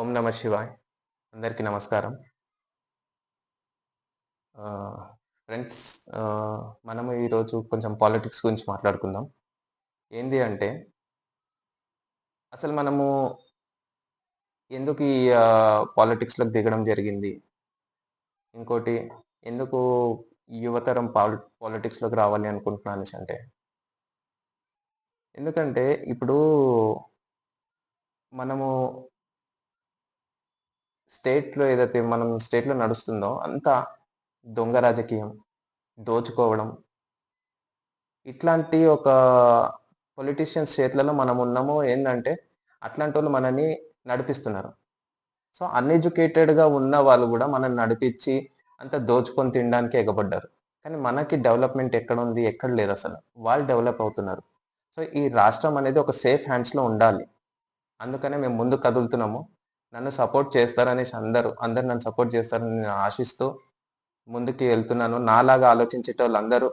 ఓం నమ శివాయ్. అందరికీ నమస్కారం. ఆహ్, ఫ్రెండ్స్, మనము ఈరోజు కొంచెం పాలిటిక్స్ గురించి మాట్లాడుకుందాం. ఏంది అంటే, అసలు మనము ఎందుకు ఈ పాలిటిక్స్‌లోకి దిగడం జరిగింది? ఇంకోటి, ఎందుకు ఈ యువతరం పాలిటిక్స్‌లోకి రావాలి అనుకుంటున్నా అనేసంటే, ఎందుకంటే ఇప్పుడు మనము స్టేట్‌లో నడుస్తుందో అంతా దొంగ రాజకీయం, దోచుకోవడం, ఇట్లాంటి ఒక పొలిటీషియన్స్ చేతులలో మనమున్నాము. ఏందంటే, అట్లాంటోళ్ళు మనని నడిపిస్తున్నారు. సో, అన్‌ఎడ్యుకేటెడ్‌గా ఉన్న వాళ్ళు గూడా మనల్ని నడిపిచ్చి, అంతా దోచుకొని తినడానికే ఎగబడ్డారు. కానీ మనకి డెవలప్‌మెంట్ ఎక్కడుంది? ఎక్కడ లేదసలు. వాళ్ళు డెవలప్ అవుతున్నారు. సో, ఈ రాష్ట్రం అనేది ఒక సేఫ్ హ్యాండ్స్‌లో ఉండాలి. అందుకనే మేము ముందుకు కదులుతున్నాము. నన్ను సపోర్ట్ చేస్తారనేసి అందరూ నన్ను సపోర్ట్ చేస్తారని నేను ఆశిస్తూ ముందుకి ఎళ్తున్నాను. నాలాగా ఆలోచించేటోళ్ళందరూ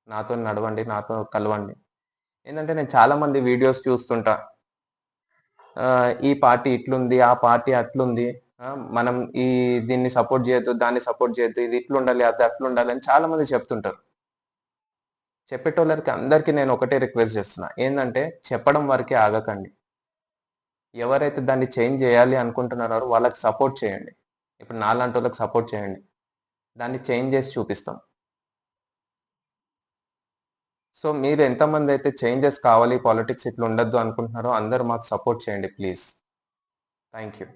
నాతోని నడవండి, నాతో కలవండి. ఏందంటే నేను చాలా మంది వీడియోస్ చూస్తుంటా. ఈ పార్టీ ఇట్లుంది, ఆ పార్టీ అట్లుంది. మనం ఈ దీన్ని సపోర్ట్ చేయొద్దు, దాన్ని సపోర్ట్ చేయొద్దు. ఇది ఇట్లుండాలి, అది అట్లుండాలి అని చాలా మంది చెప్తుంటారు. చెప్పేటోళ్ళకి అందరికి నేను ఒకటే రిక్వెస్ట్ చేస్తున్నా. ఏందంటే చెప్పడం వరకే ఆగకండి. ఎవరైతే దాన్ని చేంజ్ చేయాలి అనుకుంటున్నారో వాళ్ళకి సపోర్ట్ చేయండి. ఇప్పుడు నాలాంటోళ్ళకి సపోర్ట్ చేయండి. దాన్ని చేంజ్ చేసి చూపిస్తాం. సో, మీరు ఎంతమందైతే చేంజెస్ కావాలి, పాలిటిక్స్ ఇట్లా ఉండొద్దు అనుకుంటున్నారో అందరూ మాకు సపోర్ట్ చేయండి ప్లీజ్. Thank you.